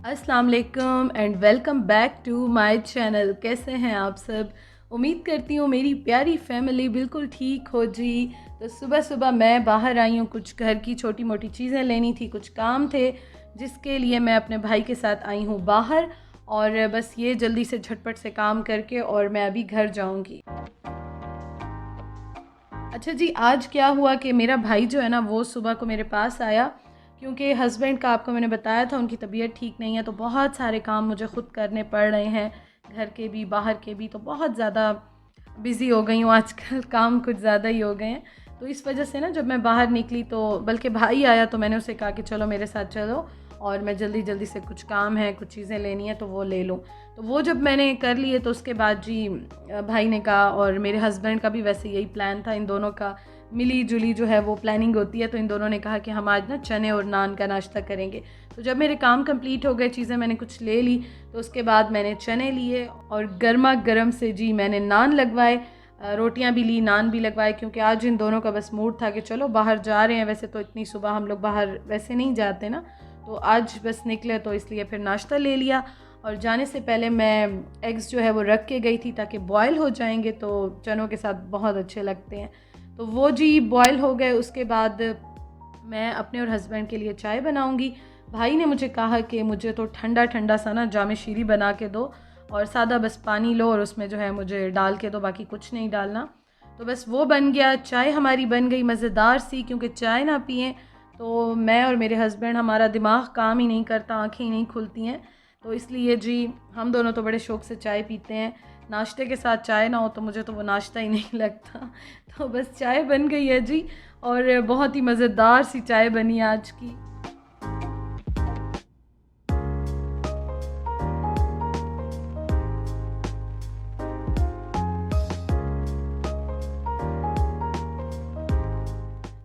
अस्सलाम वालेकुम and welcome back to my channel. कैसे हैं आप सब? उम्मीद करती हूँ मेरी प्यारी फैमिली बिल्कुल ठीक हो जी। तो सुबह सुबह मैं बाहर आई हूँ, कुछ घर की छोटी मोटी चीज़ें लेनी थी, कुछ काम थे जिसके लिए मैं अपने भाई के साथ आई हूँ बाहर। और बस ये जल्दी से झटपट से काम करके और मैं अभी घर जाऊँगी। अच्छा जी, आज क्या हुआ कि मेरा भाई जो है ना वो सुबह को मेरे पास आया, क्योंकि हस्बैंड का आपको मैंने बताया था उनकी तबीयत ठीक नहीं है, तो बहुत सारे काम मुझे ख़ुद करने पड़ रहे हैं, घर के भी बाहर के भी। तो बहुत ज़्यादा बिज़ी हो गई हूँ आजकल, काम कुछ ज़्यादा ही हो गए हैं। तो इस वजह से ना जब मैं बाहर निकली तो बल्कि भाई आया तो मैंने उसे कहा कि चलो मेरे साथ चलो और मैं जल्दी जल्दी से कुछ काम है, कुछ चीज़ें लेनी है तो वो ले लूँ। तो वो जब मैंने कर लिए तो उसके बाद जी भाई ने कहा, और मेरे हस्बैंड का भी वैसे यही प्लान था, इन दोनों का मिली जुली जो है वो प्लानिंग होती है। तो इन दोनों ने कहा कि हम आज ना चने और नान का नाश्ता करेंगे। तो जब मेरे काम कंप्लीट हो गए, चीज़ें मैंने कुछ ले ली, तो उसके बाद मैंने चने लिए और गर्मा गर्म से जी मैंने नान लगवाए, रोटियां भी ली, नान भी लगवाए, क्योंकि आज इन दोनों का बस मूड था कि चलो बाहर जा रहे हैं। वैसे तो इतनी सुबह हम लोग बाहर वैसे नहीं जाते ना, तो आज बस निकले तो इसलिए फिर नाश्ता ले लिया। और जाने से पहले मैं एग्स जो है वो रख के गई थी ताकि बॉयल हो जाएंगे तो चनों के साथ बहुत अच्छे लगते हैं। तो वो जी बॉयल हो गए। उसके बाद मैं अपने और हस्बैंड के लिए चाय बनाऊंगी। भाई ने मुझे कहा कि मुझे तो ठंडा ठंडा सा ना जामे शीरी बना के दो, और सादा बस पानी लो और उसमें जो है मुझे डाल के दो, बाकी कुछ नहीं डालना। तो बस वो बन गया, चाय हमारी बन गई मज़ेदार सी, क्योंकि चाय ना पिएं तो मैं और मेरे हस्बैंड, हमारा दिमाग काम ही नहीं करता, आँखें ही नहीं खुलती हैं। तो इसलिए जी हम दोनों तो बड़े शौक़ से चाय पीते हैं। नाश्ते के साथ चाय ना हो तो मुझे तो वो नाश्ता ही नहीं लगता। तो बस चाय बन गई है जी, और बहुत ही मज़ेदार सी चाय बनी आज की।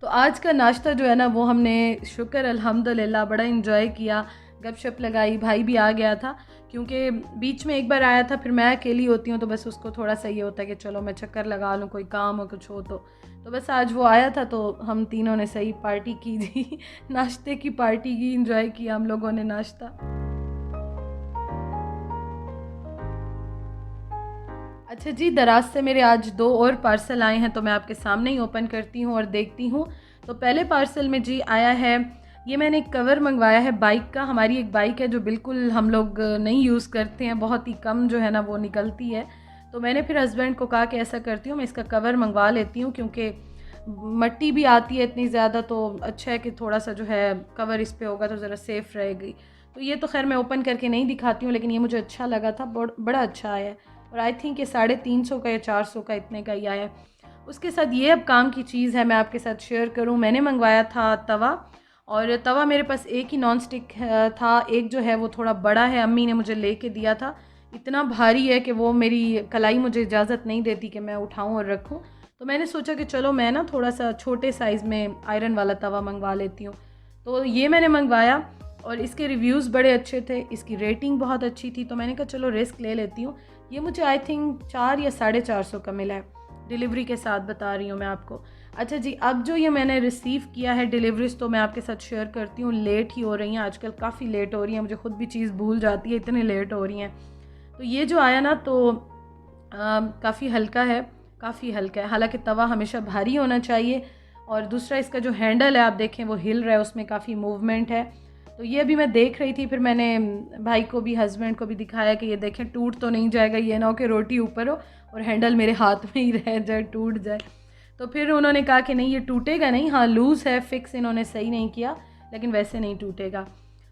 तो आज का नाश्ता जो है ना वो हमने शुक्र अल्हम्दुलिल्लाह बड़ा इन्जॉय किया, गपशप लगाई। भाई भी आ गया था, क्योंकि बीच में एक बार आया था, फिर मैं अकेली होती हूँ तो बस उसको थोड़ा सा ये होता है कि चलो मैं चक्कर लगा लूँ, कोई काम हो कुछ हो तो बस आज वो आया था तो हम तीनों ने सही पार्टी की जी। नाश्ते की पार्टी की, इन्जॉय किया हम लोगों ने नाश्ता। अच्छा जी, दराज से मेरे आज 2 और पार्सल आए हैं, तो मैं आपके सामने ही ओपन करती हूँ और देखती हूँ। तो पहले पार्सल में जी आया है, ये मैंने एक कवर मंगवाया है बाइक का। हमारी एक बाइक है जो बिल्कुल हम लोग नहीं यूज़ करते हैं, बहुत ही कम जो है ना वो निकलती है। तो मैंने फिर हस्बैंड को कहा कि ऐसा करती हूँ, मैं इसका कवर मंगवा लेती हूँ, क्योंकि मट्टी भी आती है इतनी ज़्यादा, तो अच्छा है कि थोड़ा सा जो है कवर इस पे होगा तो ज़रा सेफ़ रहेगी। तो ये तो खैर मैं ओपन करके नहीं दिखाती हूँ, लेकिन ये मुझे अच्छा लगा था, बड़ा अच्छा आया है। और आई थिंक ये 350 का या 400 का इतने का ही आया है। उसके साथ ये अब काम की चीज़ है, मैं आपके साथ शेयर करूं। मैंने मंगवाया था तवा, और तवा मेरे पास एक ही नॉन स्टिक था, एक जो है वो थोड़ा बड़ा है, अम्मी ने मुझे लेके दिया था। इतना भारी है कि वो मेरी कलाई मुझे इजाज़त नहीं देती कि मैं उठाऊं और रखूं। तो मैंने सोचा कि चलो मैं ना थोड़ा सा छोटे साइज़ में आयरन वाला तवा मंगवा लेती हूँ। तो ये मैंने मंगवाया और इसके रिव्यूज़ बड़े अच्छे थे, इसकी रेटिंग बहुत अच्छी थी, तो मैंने कहा चलो रिस्क ले लेती हूँ। ये मुझे आई थिंक 4 या 450 का मिला है, डिलीवरी के साथ बता रही हूँ मैं आपको। अच्छा जी, अब जो ये मैंने रिसीव किया है डिलीवरीज, तो मैं आपके साथ शेयर करती हूँ। लेट ही हो रही हैं आजकल, काफ़ी लेट हो रही हैं, मुझे खुद भी चीज़ भूल जाती है, इतने लेट हो रही हैं। तो ये जो आया ना तो काफ़ी हल्का है, काफ़ी हल्का है। हालांकि तवा हमेशा भारी होना चाहिए। और दूसरा इसका जो हैंडल है आप देखें वो हिल रहा है, उसमें काफ़ी मूवमेंट है। तो ये अभी मैं देख रही थी, फिर मैंने भाई को भी हस्बैंड को भी दिखाया कि ये देखें टूट तो नहीं जाएगा, ये ना हो कि रोटी ऊपर हो और हैंडल मेरे हाथ में ही रह जाए, टूट जाए। तो फिर उन्होंने कहा कि नहीं ये टूटेगा नहीं, हाँ लूज़ है, फिक्स इन्होंने सही नहीं किया, लेकिन वैसे नहीं टूटेगा।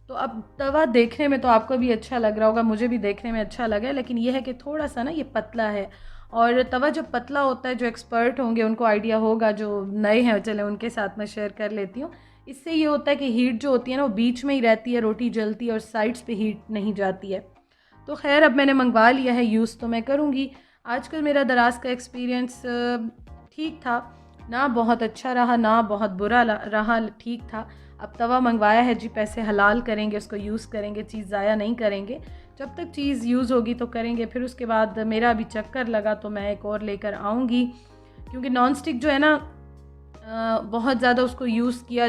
तो अब तवा देखने में तो आपको भी अच्छा लग रहा होगा, मुझे भी देखने में अच्छा लगा है, लेकिन यह है कि थोड़ा सा ना ये पतला है। और तवा जब पतला होता है, जो एक्सपर्ट होंगे उनको आइडिया होगा, जो नए हैं चले उनके साथ मैं शेयर कर लेती हूँ। इससे ये होता है कि हीट जो होती है ना वो बीच में ही रहती है, रोटी जलती है और साइड्स पे हीट नहीं जाती है। तो खैर अब मैंने मंगवा लिया है, यूज़ तो मैं करूँगी। आजकल मेरा दराज का एक्सपीरियंस ठीक था, ना बहुत अच्छा रहा ना बहुत बुरा रहा, ठीक था। अब तवा मंगवाया है जी, पैसे हलाल करेंगे, उसको यूज़ करेंगे, चीज़ ज़ाया नहीं करेंगे। जब तक चीज़ यूज़ होगी तो करेंगे, फिर उसके बाद मेरा अभी चक्कर लगा तो मैं एक और लेकर आऊँगी। क्योंकि नॉन स्टिक जो है ना बहुत ज़्यादा उसको यूज़ किया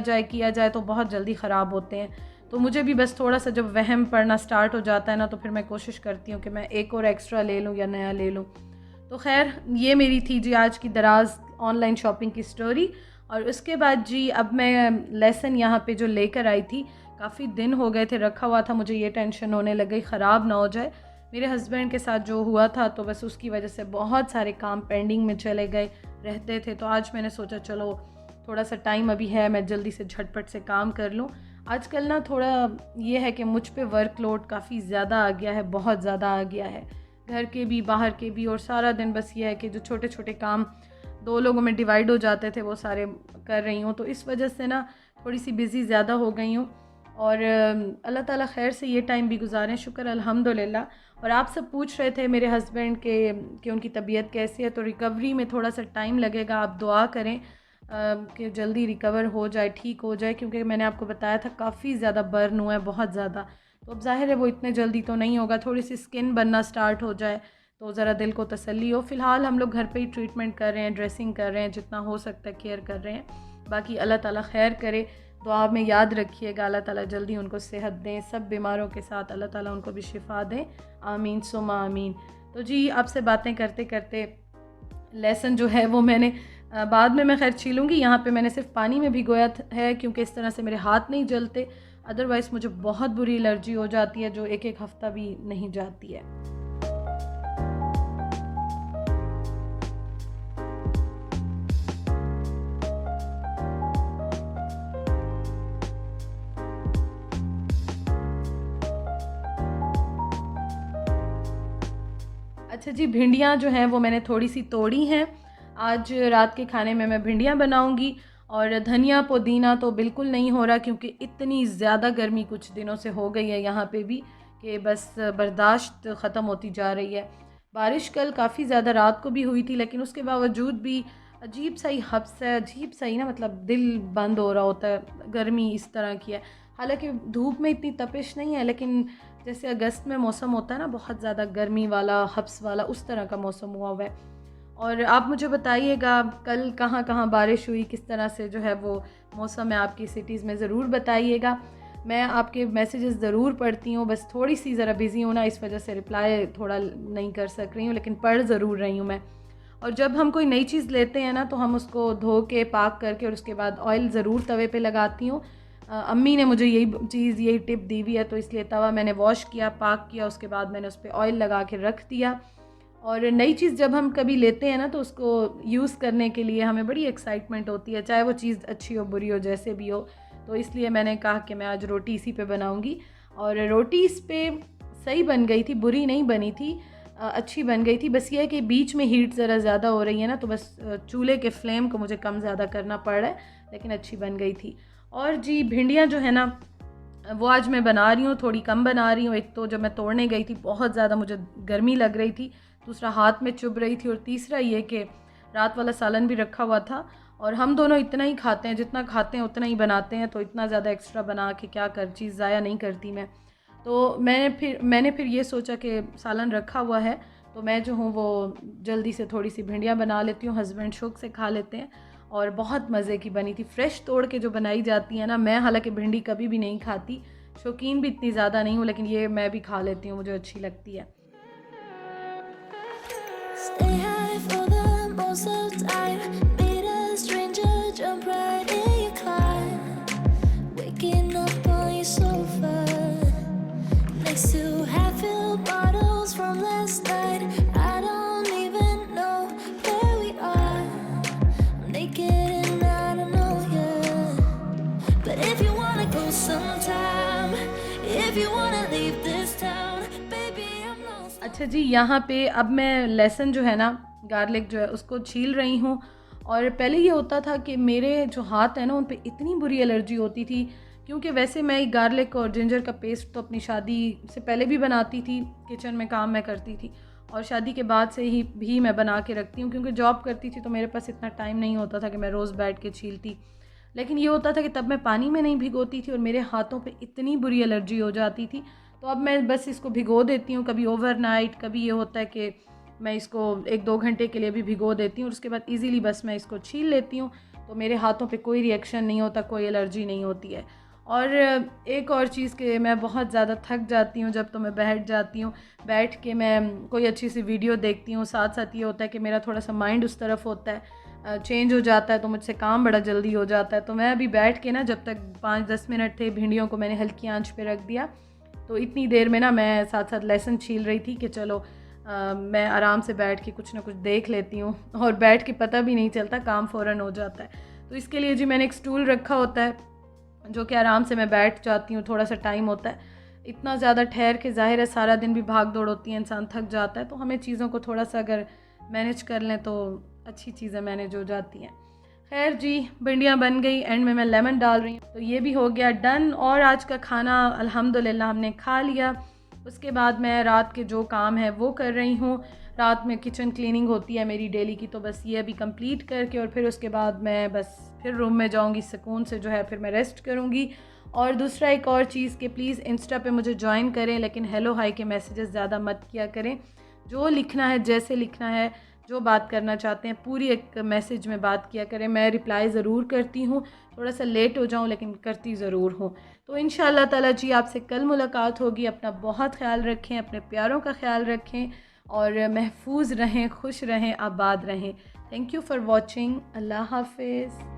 जाए तो बहुत जल्दी ख़राब होते हैं। तो मुझे भी बस थोड़ा सा जब वहम पड़ना स्टार्ट हो जाता है ना, तो फिर मैं कोशिश करती हूँ कि मैं एक और एक्स्ट्रा ले लूँ या नया ले लूँ। तो खैर ये मेरी थी जी आज की दराज़ ऑनलाइन शॉपिंग की स्टोरी। और उसके बाद जी अब मैं लेसन यहाँ पे जो लेकर आई थी, काफ़ी दिन हो गए थे रखा हुआ था, मुझे ये टेंशन होने लग गई ख़राब ना हो जाए। मेरे हस्बैंड के साथ जो हुआ था तो बस उसकी वजह से बहुत सारे काम पेंडिंग में चले गए रहते थे। तो आज मैंने सोचा चलो थोड़ा सा टाइम अभी है, मैं जल्दी से झटपट से काम कर लूँ। आजकल ना थोड़ा ये है कि मुझ पे वर्कलोड काफ़ी ज़्यादा आ गया है, बहुत ज़्यादा आ गया है, घर के भी बाहर के भी। और सारा दिन बस ये है कि जो छोटे छोटे काम 2 लोगों में डिवाइड हो जाते थे वो सारे कर रही हूँ। तो इस वजह से ना थोड़ी सी बिज़ी ज़्यादा हो गई हूँ। और अल्लाह ताला खैर से ये टाइम भी गुजारें, शुक्र अल्हम्दुलिल्लाह। और आप सब पूछ रहे थे मेरे हस्बैंड के कि उनकी तबीयत कैसी है, तो रिकवरी में थोड़ा सा टाइम लगेगा। आप दुआ करें कि जल्दी रिकवर हो जाए, ठीक हो जाए, क्योंकि मैंने आपको बताया था काफ़ी ज़्यादा बर्न हुआ है, बहुत ज़्यादा। तो अब ज़ाहिर है वो इतने जल्दी तो नहीं होगा, थोड़ी सी स्किन बनना स्टार्ट हो जाए तो ज़रा दिल को तसल्ली हो। फ़िलहाल हम लोग घर पे ही ट्रीटमेंट कर रहे हैं, ड्रेसिंग कर रहे हैं, जितना हो सकता है केयर कर रहे हैं। बाकी अल्लाह ताला खैर करे, दुआ में याद रखिएगा, अल्लाह ताला जल्दी उनको सेहत दें। सब बीमारों के साथ अल्लाह ताला उनको भी शिफा दें, आमीन सुम्मा आमीन। तो जी आपसे बातें करते करते लहसुन जो है वो मैंने बाद में मैं खैर छीलूँगी। यहाँ पे मैंने सिर्फ पानी में भिगोया है, क्योंकि इस तरह से मेरे हाथ नहीं जलते, अदरवाइज़ मुझे बहुत बुरी एलर्जी हो जाती है जो एक एक हफ़्ता भी नहीं जाती है। अच्छा जी, भिंडियाँ जो हैं वो मैंने थोड़ी सी तोड़ी हैं। आज रात के खाने में मैं भिंडियाँ बनाऊँगी। और धनिया पुदीना तो बिल्कुल नहीं हो रहा, क्योंकि इतनी ज़्यादा गर्मी कुछ दिनों से हो गई है यहाँ पे भी कि बस बर्दाश्त ख़त्म होती जा रही है। बारिश कल काफ़ी ज़्यादा रात को भी हुई थी, लेकिन उसके बावजूद भी अजीब सा ही हब्स है, अजीब सा ही ना, मतलब दिल बंद हो रहा होता है, गर्मी इस तरह की है। हालांकि धूप में इतनी तपिश नहीं है, लेकिन जैसे अगस्त में मौसम होता है ना बहुत ज़्यादा गर्मी वाला, हब्स वाला, उस तरह का मौसम हुआ हुआ है। और आप मुझे बताइएगा कल कहाँ कहाँ बारिश हुई, किस तरह से जो है वो मौसम है आपकी सिटीज़ में, ज़रूर बताइएगा। मैं आपके मैसेजेस ज़रूर पढ़ती हूँ, बस थोड़ी सी ज़रा बिज़ी हूँ ना, इस वजह से रिप्लाई थोड़ा नहीं कर सक रही हूँ, लेकिन पढ़ ज़रूर रही हूँ मैं। और जब हम कोई नई चीज़ लेते हैं ना, तो हम उसको धो के पाक करके और उसके बाद ऑयल ज़रूर तवे पे लगाती हूँ। अम्मी ने मुझे यही टिप दी हुई है, तो इसलिए तवा मैंने वॉश किया, पाक किया, उसके बाद मैंने उस पर ऑयल लगा के रख दिया। और नई चीज़ जब हम कभी लेते हैं ना, तो उसको यूज़ करने के लिए हमें बड़ी एक्साइटमेंट होती है, चाहे वो चीज़ अच्छी हो बुरी हो जैसे भी हो। तो इसलिए मैंने कहा कि मैं आज रोटी इसी पे बनाऊंगी। और रोटी इस पे सही बन गई थी, बुरी नहीं बनी थी, अच्छी बन गई थी। बस ये है कि बीच में हीट ज़रा ज़्यादा हो रही है ना, तो बस चूल्हे के फ्लेम को मुझे कम ज़्यादा करना पड़ रहा है, लेकिन अच्छी बन गई थी। और जी भिंडियाँ जो है ना, वो आज मैं बना रही हूँ, थोड़ी कम बना रही हूँ। एक तो जब मैं तोड़ने गई थी बहुत ज़्यादा मुझे गर्मी लग रही थी, दूसरा हाथ में चुभ रही थी, और तीसरा ये कि रात वाला सालन भी रखा हुआ था। और हम दोनों इतना ही खाते हैं, जितना खाते हैं उतना ही बनाते हैं, तो इतना ज़्यादा एक्स्ट्रा बना के क्या कर, चीज़ ज़ाया नहीं करती मैं। तो मैंने फिर ये सोचा कि सालन रखा हुआ है, तो मैं जो हूँ वो जल्दी से थोड़ी सी भिंडियाँ बना लेती हूँ, हस्बैंड शौक से खा लेते हैं। और बहुत मज़े की बनी थी, फ्रेश तोड़ के जो बनाई जाती है ना। मैं हालांकि भिंडी कभी भी नहीं खाती, शौकीन भी इतनी ज़्यादा नहीं हूँ, लेकिन ये मैं भी खा लेती हूँ, मुझे अच्छी लगती है। Stay high for the most of time. Meet a stranger, jump right in your car. Waking up on your sofa, next to half-filled bottles from last night. I don't even know where we are. I'm naked and I don't know you. But if you wanna go sometime, if you wanna leave this town, baby I'm lost. अच्छा जी, यहाँ पे अब मैं लहसुन जो है ना, garlic जो है उसको छील रही हूँ। और पहले ये होता था कि मेरे जो हाथ हैं ना उन पे इतनी बुरी एलर्जी होती थी, क्योंकि वैसे मैं गार्लिक और जिंजर का पेस्ट तो अपनी शादी से पहले भी बनाती थी, किचन में काम मैं करती थी, और शादी के बाद से ही भी मैं बना के रखती हूँ, क्योंकि जॉब करती थी तो मेरे पास इतना टाइम नहीं होता था कि मैं रोज़ बैठ के छीलती। लेकिन ये होता था कि तब मैं पानी में नहीं भिगोती थी और मेरे हाथों पे इतनी बुरी एलर्जी हो जाती थी। तो अब मैं बस इसको भिगो देती हूँ, कभी ओवरनाइट, कभी ये होता है कि मैं इसको 1-2 घंटे के लिए भी भिगो देती हूँ, और उसके बाद इजीली बस मैं इसको छील लेती हूँ। तो मेरे हाथों पे कोई रिएक्शन नहीं होता, कोई एलर्जी नहीं होती है। और एक और चीज़ कि मैं बहुत ज़्यादा थक जाती हूँ जब तो मैं बैठ जाती हूँ, बैठ के मैं कोई अच्छी सी वीडियो देखती हूँ। साथ साथ ये होता है कि मेरा थोड़ा सा माइंड उस तरफ होता है, चेंज हो जाता है, तो मुझसे काम बड़ा जल्दी हो जाता है। तो मैं अभी बैठ के ना, जब तक 5-10 मिनट थे, भिंडियों को मैंने हल्की आंच पे रख दिया, तो इतनी देर में ना मैं साथ साथ लहसुन छील रही थी कि चलो मैं आराम से बैठ के कुछ ना कुछ देख लेती हूँ, और बैठ के पता भी नहीं चलता, काम फ़ौरन हो जाता है। तो इसके लिए जी मैंने एक स्टूल रखा होता है, जो कि आराम से मैं बैठ जाती हूँ, थोड़ा सा टाइम होता है। इतना ज़्यादा ठहर के, ज़ाहिर है सारा दिन भी भाग दौड़ होती है, इंसान थक जाता है, तो हमें चीज़ों को थोड़ा सा अगर मैनेज कर लें तो अच्छी चीज़ें मैनेज हो जाती हैं। खैर जी, भिंडियाँ बन गई, एंड में मैं लेमन डाल रही हूँ, तो ये भी हो गया डन। और आज का खाना अल्हम्दुलिल्लाह हमने खा लिया। उसके बाद मैं रात के जो काम है वो कर रही हूँ। रात में किचन क्लीनिंग होती है मेरी डेली की, तो बस ये अभी कंप्लीट करके और फिर उसके बाद मैं बस फिर रूम में जाऊँगी, सुकून से जो है फिर मैं रेस्ट करूँगी। और दूसरा एक और चीज़ कि प्लीज़ इंस्टा पे मुझे ज्वाइन करें, लेकिन हेलो हाय के मैसेजेस ज़्यादा मत किया करें। जो लिखना है, जैसे लिखना है, जो बात करना चाहते हैं, पूरी एक मैसेज में बात किया करें। मैं रिप्लाई ज़रूर करती हूँ, थोड़ा सा लेट हो जाऊँ लेकिन करती ज़रूर हूँ। तो इंशाअल्लाह ताला जी आपसे कल मुलाकात होगी। अपना बहुत ख्याल रखें, अपने प्यारों का ख्याल रखें, और महफूज रहें, खुश रहें, आबाद रहें। Thank you for watching. Allah हाफिज़।